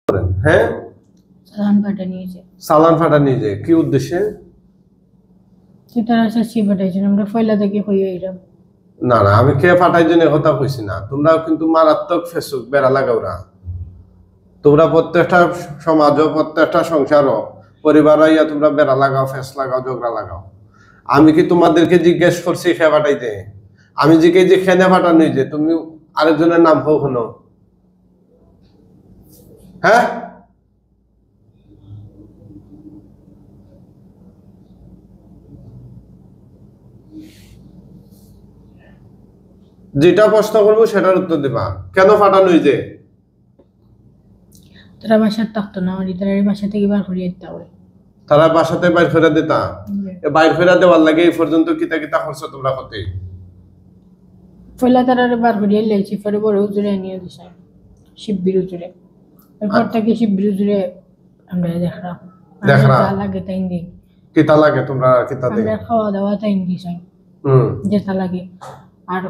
হ্যাঁ চালান ফাটা নিয়ে যায় কি উদ্দেশ্যে? না না, আমি কে ফাটাই জন্য কথা কইছি না। তোমরা কিন্তু মারাত্মক ফেসবুক বেড়া লাগাওরা। তোমরা প্রত্যেকটা সমাজও প্রত্যেকটা সংসারও পরিবার হইয়া তোমরা বেড়া লাগাও, ফেস লাগাও, ঝগড়া লাগাও। আমি কি তোমাদেরকে জিজ্ঞেস করছি খে ফাটাইতে? আমি জিজ্ঞেস যে খেনে ফাটানো যে তুমি আরেকজনের নাম হোক হনো, হ্যাঁ? যেটা প্রশ্ন করবো সেটার উত্তর দিবা। কেন ফাটানো যে? তারা বাসায় থাকতো না, তারা বাসা থেকে বার করিয়ে দিতে হবে। তারা বাসাতে বাইর করে দিতা? বাইর করে দেওয়ার লাগে এই পর্যন্ত কিতা কিতা করছো তোমরা কতে? পয়লা তারা বার করিয়ে লেছি, পরে বড় হুজুরে নিয়ে দিছে শিববির হুজুরে। এরপর থেকে শিববির হুজুরে আমরা দেখলাম লাগে তাই দিন কিতা লাগে তোমরা কিতা দিন আমরা খাওয়া দাওয়া তাই দিছি যেটা লাগে। আর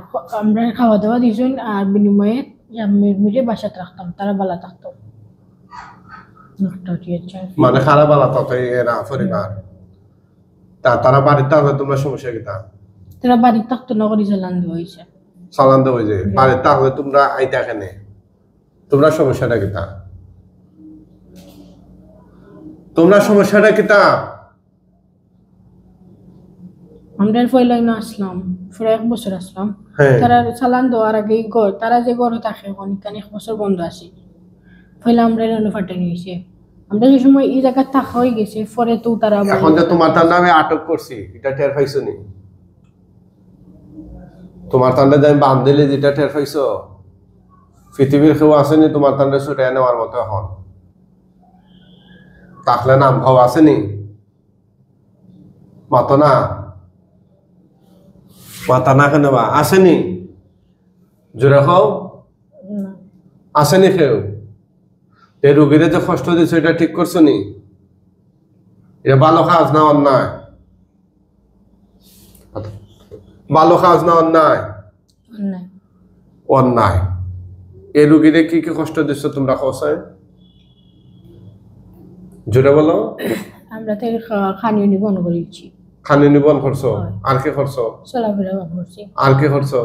আমরা খাওয়া দাওয়া দিছি আর বিনিময়ে মিরে বাসা রাখতাম, তারা বালা থাকতো। মানে খারাপ বালা তো এরা পরিবার তারা বাড়িতে থাকলে তোমরা সমস্যা কিতা? তারা বাড়িতে থাকতো না, করে চালান দেওয়া হয়েছে। চালান দেওয়া হয়েছে বাড়িতে থাকলে তোমরা আইতা কেনে? তোমরা সমস্যাটা কিতা? তোমরা সমস্যাটা কিতা? আমরা পয়লা আসলাম, পরে 1 বছর আসলাম। তারা চালান দেওয়ার আগে তারা যে গড়ে থাকে অনেকখানি 1 বছর বন্ধ আছে। পয়লা আমরা এনে ফাটাই নিয়েছে। আমরা যে সময় এই জায়গা থাকা হয়ে গেছে, পরে তো তারা এখন যে তোমার তার নামে আটক করছি এটা টের পাইছো নি? তোমার তান্ডে যে আমি বান্ধ দিলে যেটা টের পাইছো? পৃথিবীর কেউ আসেনি তোমার তান্ডে ছুটে নেওয়ার মতো এখন? তাহলে নাম ভাব আসেনি? মাতো না মাথা না কেন বা আসেনি? জোরে খাও আসেনি কেউ? এই রুগীরে যে কষ্ট দিচ্ছ এটা ঠিক করছো নি? এটা ভালো কাজ না অন্যায়? ভালো কাজ না অন্যায়? অন্যায়। এই রুগীরে কি কি কষ্ট দিচ্ছ তোমরা কষায়? জোরে বলো। আমরা তো খানি নিবন করেছি। খানি নিবন করছো? আর কি করছো? চলাফেরা করছি। আর কি করছো?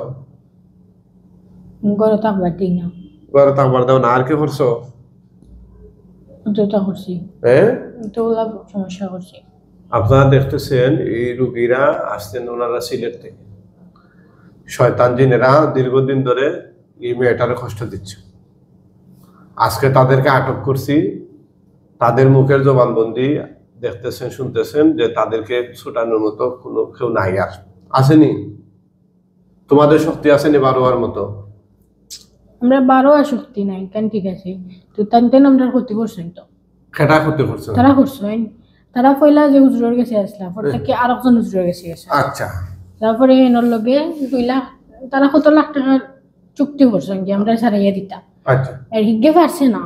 গড়ে থাকবার দিই না। গড়ে থাকবার দাও না। আর কি করছো? যেটা করছি। তো সমস্যা করছি। আপনারা দেখতেছেন এই রুগীরা আসছেন ওনারা সিলেট থেকে। শয়তান জিনেরা দীর্ঘদিন ধরে এই মেয়েটারে কষ্ট দিচ্ছে। আজকে তাদেরকে আটক করছি। তাদের মুখের জবানবন্দি দেখতেছেন, শুনতেছেন যে তাদেরকে ছুটানোর মতো কোনো কেউ নাই আর আসেনি। তোমাদের শক্তি আসেনি 12 মতো? আমরা 12 শক্তি নাই কেন? ঠিক আছে, তো তানতেন আমরা ক্ষতি করছেন তো। কেটা ক্ষতি করছে? তারা করছেন। তারা পয়লা যে হুজুরের কাছে আসলা, পর থেকে আরেকজন হুজুরের কাছে গেছে। আচ্ছা। তারপরে এর লগে 2 লাখ তারা কত লাখ টাকার চুক্তি করছেন যে আমরা ছাড়াইয়া দিতাম। আচ্ছা। আর হিগে পারছে না।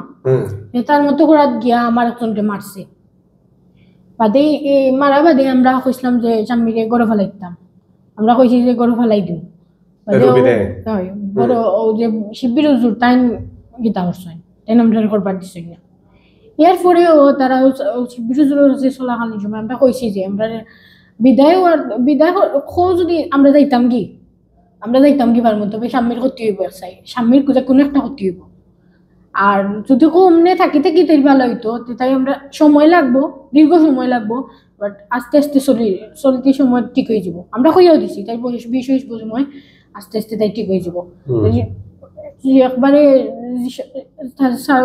তার মতো করে গিয়া আমার একজনকে মারছে। বাদে মারা বাদে আমরা কইছিলাম যে স্বামীকে গড়ে ফেলাইতাম। আমরা কইছি যে গড়ে ফেলাই দিও। বড় ও যে শিবির হুজুর তাই গীতা করছেন, তাই আমরা করবার দিচ্ছি না। এরপরেও তারা শিবির হুজুরের যে চলাকালীন সময় আমরা কইছি যে আমরা বিদায় খো যদি আমরা যাইতাম কি পার মতো স্বামীর ক্ষতি হইব, স্বামীর কোনো একটা ক্ষতি হইব। আর যদি কমনে থাকিতে কি তাই ভালো হইতো, তাই আমরা সময় লাগবো, দীর্ঘ সময় লাগবো, বাট আস্তে আস্তে চলতে সময় ঠিক হয়ে যাব। আমরা কইয়াও দিছি তাই 20-20 সময় আস্তে আস্তে তাই ঠিক হয়ে যাব। একবারে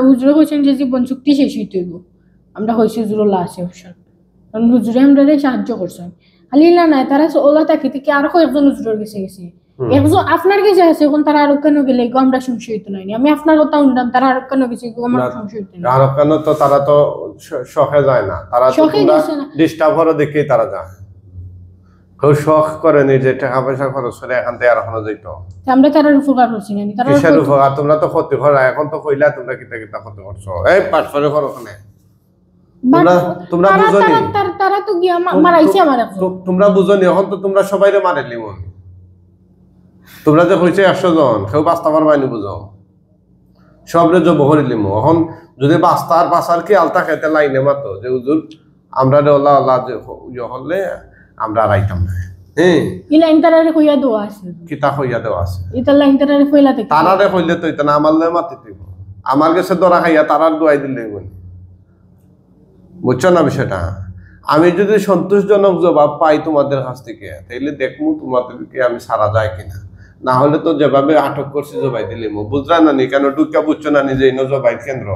হুজুরে কইছেন যে জীবন চুক্তি শেষ হইতে হইব। আমরা কইছি হুজুরলা আছে অপশন, কারণ হুজুরে আমরা সাহায্য করছেন। খালি না তারা ওলা থাকিতে কি আরো কয়েকজন হুজুরের গেছে একজন আপনার কাছে আছে, এখন তারা আরো কেন গেলে আমরা সংশয় হইতো নাই। আমি আপনার কথা শুনলাম, তারা আরো কেন গেছে আমার সংশয় হইতো না। আরো কেন তো তারা তো শখে যায় না, তারা তো ডিস্টার্ব করে দেখেই তারা যায়। কেউ শখ করেনি যে টাকা পয়সা খরচ করে এখান থেকে আর এখনো যেত। আমরা তার উপকার করছি না। কিসের উপকার? তোমরা তো ক্ষতি করা, এখন তো কইলা তোমরা কিতা কিতা ক্ষতি করছো। এই পাঠ করে করো ওখানে। তোমরা বুঝনি, তারা তো গিয়া মারাইছে আমার। তোমরা বুঝনি, এখন তো তোমরা সবাইরে মারাইলি। তোমরা যে কইছে 100 জন, কেউ বাঁচতে পারবানি বুঝো। সবরে জব করিলিম এখন যদি বাস্তার বাসার কি আলতা খেতে লাইনে মাতো যে হুজুর আমরা আল্লাহ আল্লাহ যে হলে আমরা রাইতাম না হ্যাঁ এই লাইন তারারে কইয়া দেওয়া আছে কিতা হইয়া দেওয়া আছে এটা লাইন তারারে কইলা থেকে তারারে কইলে তো এটা না আমারলে মাতি দিব আমার কাছে দরা খাইয়া তারার দোয়াই দিলে বুঝছো না বিষয়টা আমি যদি সন্তোষজনক জবাব পাই তোমাদের কাছ থেকে তাইলে দেখবো তোমাদেরকে আমি সারা যায় কিনা না হলে তো যেভাবে আটক করছি জবাই দিলে বুঝলা না নি কেন ডুকা বুঝছো না নি যে ইনো জবাই কেন্দ্র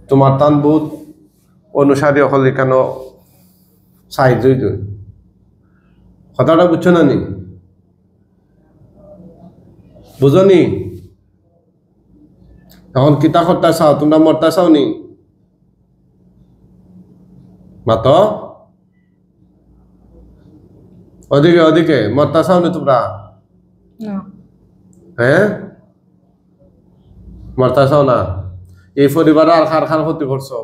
তোমার তান বহুত অনুসারী হলে কেন সাইজ হইত কথাটা বুঝছো না নি বুঝো নি এখন কিতা করতে চাও তোমরা মরতে চাও নি মাতো ওদিকে ওদিকে মরতে চাও নি তোমরা হ্যাঁ মরতে চাও না এই পরিবার আর খার খার ক্ষতি করছো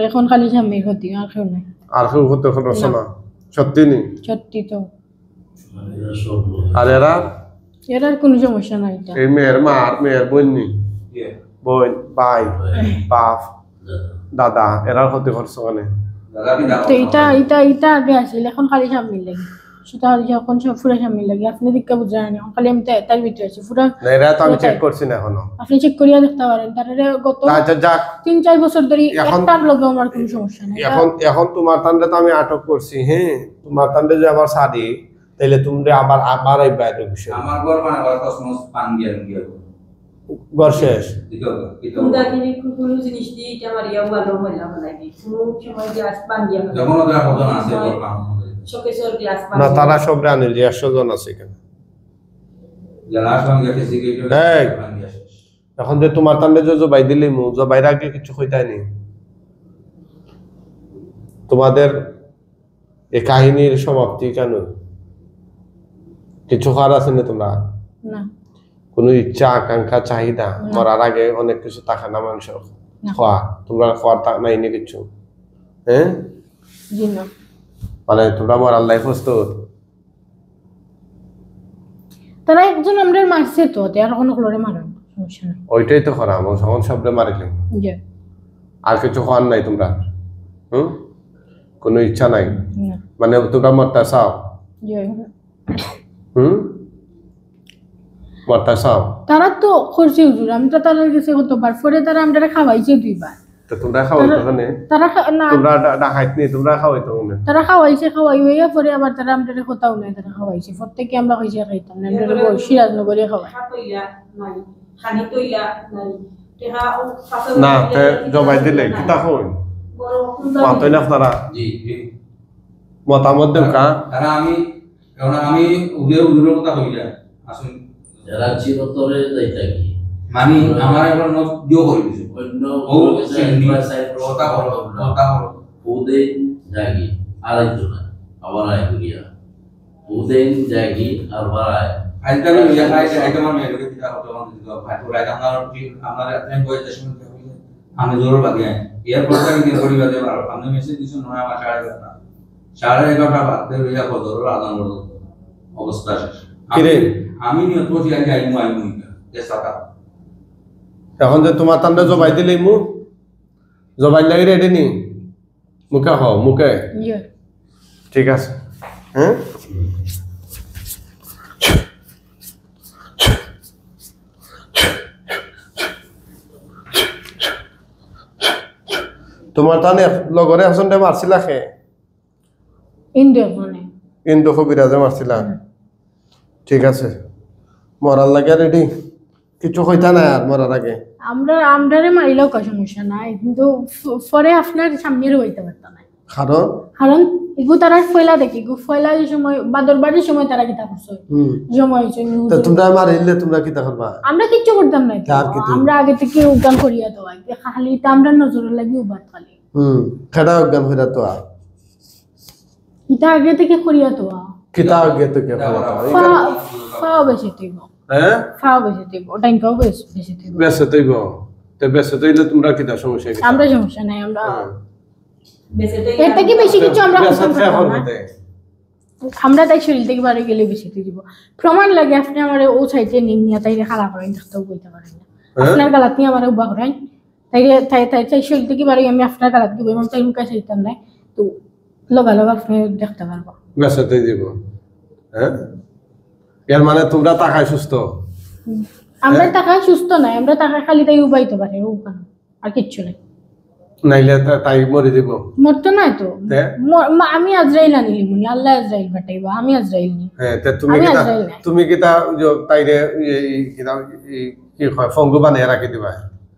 এখন খালি স্বামী ক্ষতি আর কেউ নাই আর কেউ ক্ষতি করছো না সত্যি নি সত্যি তো আর এরা এরার কোনো সমস্যা নাই এটা এই মেয়ের মা আর মেয়ের বোন নি বোন ভাই বাপ দাদা এরার ক্ষতি করছো মানে তো এটা এটা এটা আগে আসলে এখন খালি স্বামী লাগে সেটা যখন সব পুরো স্বামী লাগে আপনি দিকটা বুঝা না এখন খালি আমি তার ভিতরে আছি পুরো না এরা তো আমি চেক করছি না এখনো আপনি চেক করিয়া দেখতে পারেন তারে গত আচ্ছা যাক 3-4 বছর ধরে একটার লগে আমার কোনো সমস্যা নাই এখন তোমার তান্ডে তো আমি আটক করছি হ্যাঁ তোমার তান্ডে যে আবার সাদি তাইলে তুমি আবার এই বাইরে বিষয় আমার ঘর বানাবার কসমস পান গিয়া ঘর শেষ তোমরা কি কোনো জিনিস দিয়ে এটা মারিয়া ভালো হইলা লাগে কোনো সময় গ্লাস পান দিয়া যখন ওদের কজন আছে ঘর পান শোকেসের গ্লাস পান না তারা সব রানে যে 100 জন আছে এখানে যারা সঙ্গে ফিজিক্যালি পান গিয়া এখন যে তোমার তান্ডে যে জবাই দিলি মু জবাইর আগে কিছু কইতাই নি তোমাদের এই কাহিনীর সমাপ্তি কেন কিছু খার আছে না তোমরা না কোনো ইচ্ছা আকাঙ্ক্ষা চাহিদা মরার আগে অনেক কিছু থাকে না মানুষের খাওয়া তোমরা খাওয়ার নাই নি কিছু হ্যাঁ জি না মানে তোমরা মরার লাইফ প্রস্তুত তারা একজন আমরা মারছে তো আর কোনো ক্লোরে মারেন সমস্যা নাই ওইটাই তো করা আমার সমান শব্দে মারিলেন জি আর কিছু খাওয়ার নাই তোমরা কোনো ইচ্ছা নাই না মানে তোমরা মরতে চাও জি মরতে চাও তারা তো করছে হুজুর আমি তো তাদের কাছে কতবার পরে তারা আমরা খাওয়াইছে 2 বার তো তোমরা খাওয়াইতো কেন তারা না তোমরা ডাকাইত নি তোমরা খাওয়াইতো না তারা খাওয়াই হইয়া পরে আবার তারা আমরা কোথাও নাই তারা খাওয়াইছে প্রত্যেককে আমরা কইছে খাইতাম না আমরা সিরাজনগরে খাওয়াই কইলা নাই খানি কইলা নাই তেহা ও না তে জবাই দিলে কিতা কই মাতই না আপনারা জি জি মতামত দেও কা তারা আমি উদের কথা কইলা আসুন যারা চিরতরে যাইতা কি মানে আমার এখন নোট দিও কই দিছে অন্য ও কথা বলো ওদের জাগি আরেকজন আবার আয় করিয়া ওদের জাগি আর বাড়ায় আজকাল ইয়া খাইছে আইটেমার মেয়ে লোকে কিতা হতো আমাদের দিতে ভাই ওরা আমরা আপনি বইতে শুনতে হইলে আমি জোর বাগে এর পর থেকে কি করি বাদে আর আপনি মেসেজ দিছো নয় আমার 11:30 বাদে রিয়া কদর আদান করব অবস্থা শেষ কিরে আমি নিয়ে তো ঠিক আছে আইমু এ সাতা এখন যে তোমার তান্ডে জবাই দিলে মু জবাই লাগি রেডি নি মুখে হও মুখে জি ঠিক আছে হ্যাঁ তোমার তানে লগরে আসনটা মারছিলা খে ইন্দু মানে কিন্তু কবিরাজে মারছিলা ঠিক আছে মরার লাগে রেডি কিছু কইতা না আর মরার আগে আমরারে মারিলেও কোনো সমস্যা নাই কিন্তু পরে আপনার সামনের হইতে পারত না কারণ এগু তারা ফয়লা দেখি গু ফয়লা যে সময় বাদরবাড়ির সময় তারা কিতা করছে সময় হইছে তো তোমরা মারিলে তোমরা কিতা করবা আমরা কিচ্ছু করতাম না আমরা আগে থেকে উগান করিয়া দেওয়া খালি তা আমরা নজরে লাগি উবাত খালি খেড়া অজ্ঞান হইরা তো এটা আগে থেকে করিয়া দেওয়া কিতা আগে থেকে ফাও বেশি দিব হ্যাঁ ফাও বেশি দিব টাইমটাও বেশি দিব বেশি তৈব তো বেশি তৈলে তোমরা কিতা সমস্যা কি আমরা সমস্যা নাই আমরা বেসেতে এর থেকে বেশি কিছু আমরা বেশি করতাম খেয়ে না হইতে আমরা তাই শরীর থেকে বাড়ি গেলে বেশি দিব প্রমাণ লাগে আপনি আমার ও সাইডে নিয়ে তাই খারাপ করেন থাকতেও বলতে পারেন না আপনার গালাত নিয়ে আমার উবা করেন তাই তাই তাই শরীর থেকে বাড়ি আমি আপনার গালাত দিব এবং তাই মুখে চাইতাম নাই তো লগালগ আপনি দেখতে পারবো বেসাতে দিব হ্যাঁ এর মানে তোমরা টাকায় সুস্থ আমরা টাকা সুস্থ নাই আমরা টাকা খালি তাই উবাইতে পারি উপান আর কিচ্ছু নাই নাইলে তাই মরে দিব মরতো নাই তো আমি আজরাইল আনিলি মুনি আল্লাহ আজরাইল পাঠাইবা আমি আজরাইল নি হ্যাঁ তে তুমি কি তা তাইরে কি হয় ফঙ্গু বানিয়ে রাখি দিবা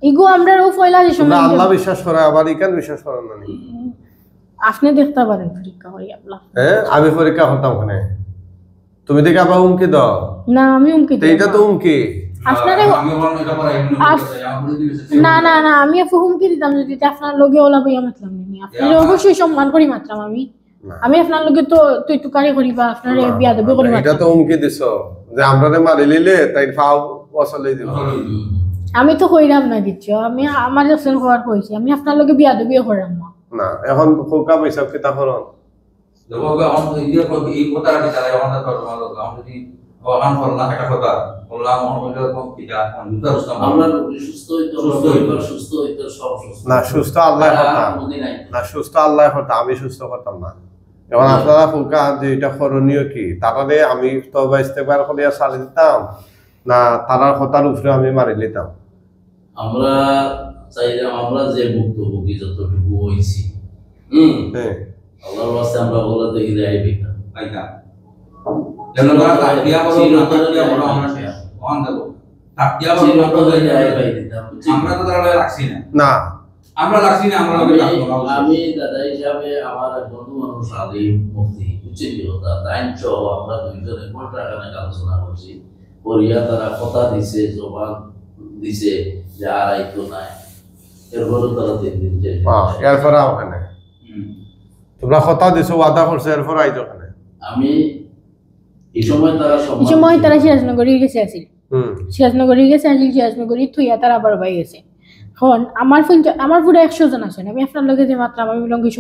ইগো আমরা ও ফয়লা যে সময় আল্লাহ বিশ্বাস করে আবার ইকান বিশ্বাস করেন না আপনি দেখতে পারেন পরীক্ষা করি আল্লাহ হ্যাঁ আমি পরীক্ষা করতাম ওখানে তুমি দেখে আবার উমকি দাও না আমি উমকি তো এটা তো উমকি আপনারে না না না আমি হুমকি দিতাম যদি আপনার লগে ওলা বইয়া মাতলাম নি আপনারে অবশ্যই সম্মান করি মাতলাম আমি আপনার লগে তো তুই টুকারি করিবা আপনারে বিয়া দেব করি এটা তো হুমকি দিছো যে আমরারে মারি লিলে তাই ফাও বসলে দিব আমি তো কইরাম না দিচ্ছো আমি আমার জসন খবর কইছি আমি আপনার লগে বিয়া দেব করাম না এখন কোকা পয়সা কি তা করন দেখো এখন এই কথাটা কি তারা এখন তো ভালো এখন যদি ওখান করলা একটা কথা বললাম ওখানে কোন পিতা আমরা সুস্থ হইতো সব সুস্থ না সুস্থ আল্লাহ করতাম না সুস্থ আল্লাহ করতাম আমি সুস্থ করতাম না এখন আপনারা কোকা যে এটা করণীয় কি তাহলে আমি তওবা ইস্তেগফার করে সারি দিতাম না তারার কথার উপরে আমি মারি নিতাম আমরা চাইলাম আমরা যে ভুক্তভোগী যতটুকু হইছি হ্যাঁ আল্লাহর ওয়াস্তে আমরা বলে দেখি যে আইবি না আইতা যেন তারা তাকিয়া বলো না তাকিয়া বলো আমরা ওখান দেব তাকিয়া বলো না তো আমরা তো তারা রাখছি না না আমরা রাখছি না আমরা লগে রাখবো আমি দাদা হিসাবে আমার বন্ধু মানুষ আলিম মুফতি উচিত কথা তাই সহ আমরা দুইজনে ঘন্টাখানে আলোচনা করছি করিয়া তারা কথা দিছে জবাব দিছে যে আর আইতো নাই এরপরে তারা 3 দিন যে এরপরে ওখানে তোমরা কথা দিছো ওয়াদা করছো এরপর আইতো ওখানে আমি এই সময় তারা সিরাজনগরে গেছে আসিল সিরাজনগরে গেছে আসিল সিরাজনগরে থুইয়া তারা আবার বাই গেছে এখন আমার পুরো 100 জন আছেন আমি আপনার লগে যে মাত্রা আমি লঙ্গি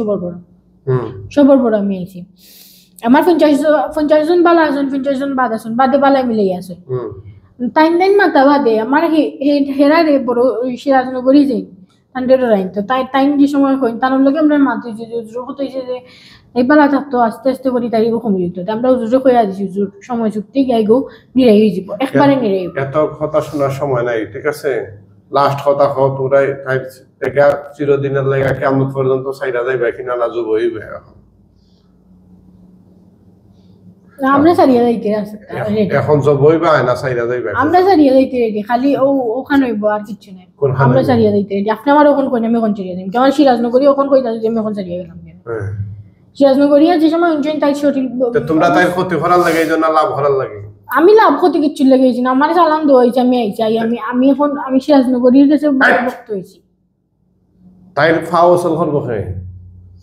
সবর বড় আমি আইছি আমার 50 জন বালা আছেন 50 জন বাদ আছেন বাদে বালাই মিলাই আছে টাইম মাতা বাদে আমার হেরা রে বড় সিরাজনগরই যাই তান্ডের রাইন তো টাইম যে সময় কই তার লগে আমরা মাতি যে জরুরত হইছে যে এই বালা থাকতো আস্তে আস্তে করি তারিখ কমে যেত আমরা জুজে কইয়া দিছি জুর সময় যুক্তি গাইগো নিরাই হয়ে যাব একবারে নিরাই এত কথা শোনার সময় নাই ঠিক আছে লাস্ট কথা কও তোরাই তাই এটা চিরদিনের লাগা কিয়ামত পর্যন্ত সাইরা যাইবা কিনা না জব হইবে আমরা সারিয়া যাইতে আছে এখন জব হইবা না সাইরা যাইবা আমরা সারিয়া যাইতে রেডি খালি ওখানে হইব আর কিছু নাই আমরা সারিয়া যাইতে রেডি আপনি আমার ওখান কই আমি কোন সারিয়া যাই কেমন সিরাজনগরী ওখান কই যাই আমি ওখান সারিয়া গেলাম সিরাজনগরিয়া যে সময় উঞ্চন তাই শরীর তোমরা তাই ক্ষতি করার লাগে এইজন্য লাভ করার লাগে আমি লাভ ক্ষতি কিছু লাগাইছি না আমার সালাম দইছি আমি আইছি আমি এখন আমি সিরাজনগরীর কাছে ভক্ত হইছি তাই ফাও ওসল করব কে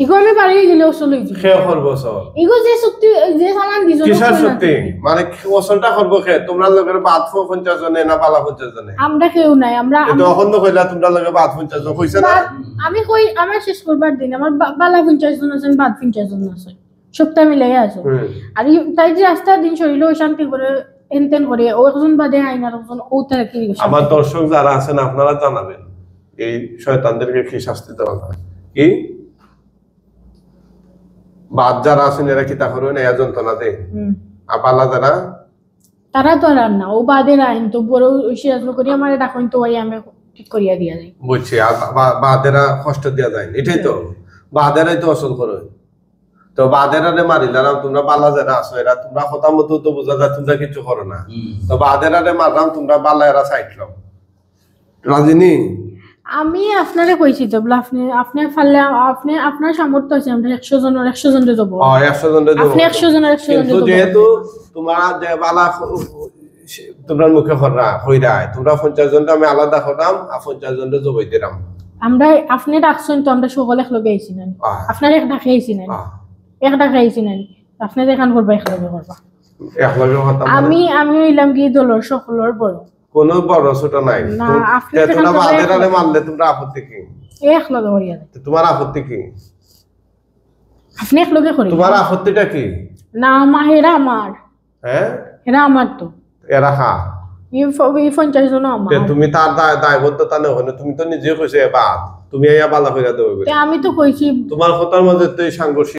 ইগো আমি পারি গেলে ওসল হইছি কে করব ওসল ইগো যে শক্তি যে সালাম দিছো কিসের শক্তি মানে ওসলটা করব কে তোমরা লগের বাদ 50 জনে না বালা 50 জনে আমরা কেউ নাই আমরা তো এখন তো কইলা তোমরা লগের বাদ 50 জন কইছে না আমি কই আমার শেষ করবার দিন আমার বালা 50 জন আছেন বাদ 50 জন আছে সবটা মিলাই আছে আর তাই যে রাস্তা দিন শরীর শান্তি করে এনতেন করে ও একজন বাদে আইনার একজন ও তার কি আমার দর্শক যারা আছেন আপনারা জানাবেন এই শয়তানদেরকে কি শাস্তি দেওয়া হয় কি বাদ যারা আছেন এরা কি তা করবেন এই যন্ত্রণা দেয় আর বালা যারা তারা তো আর না ও বাদের আইন তো বড় সিরাজনগর করি আমার ডাকুন তো ওই আমি ঠিক করিয়া দিয়া যাই বুঝছি আর বাদেরা কষ্ট দেয়া যায় এটাই তো বাদেরাই তো অসল করে তো বাদেরারে মারিলাম তোমরা বালা যারা আছো এরা তোমরা কথা মতো তো বোঝা যায় তোমরা কিছু করো না তো বাদেরারে মারলাম তোমরা বালা এরা সাইডলাম রাজিনী আমি আপনারে কইছি তো আপনি ফাললে আপনি আপনার সামর্থ্য আছে আমরা 100 জনের যাব 100 জনের যাব আপনি 100 জনের কিন্তু যেহেতু তোমার যে বালা তোমরা মুখে খররা কইরা তোমরা 50 জনটা আমি আলাদা করলাম আর 50 জনটা জবাই দিলাম আমরা আপনি ডাকছেন তো আমরা সকলে একলগে আইছি না আপনার এক ডাকে আইছি না এক ডাকে আইছি না আপনি দেখান করবা একলগে করবা একলগে কথা আমি হইলাম কি দলর সকলের বড় কোন বড় ছোট নাই তোমরা বাদেরারে মারলে তোমরা আপত্তি কি একলগে করিয়া তোমার আপত্তি কি আপনি একলগে করি তোমার আপত্তিটা কি না আমার হেরা আমার হ্যাঁ হেরা আমার তো এরা হা এই 50 জন আমার তুমি তার দায়বদ্ধতা নেও না, তুমি তো নিজে কইছো এবার তুমি আইয়া বালা হইরা দেবে আমি তো কইছি তোমার কথার মধ্যে তো এই সাংঘর্ষিক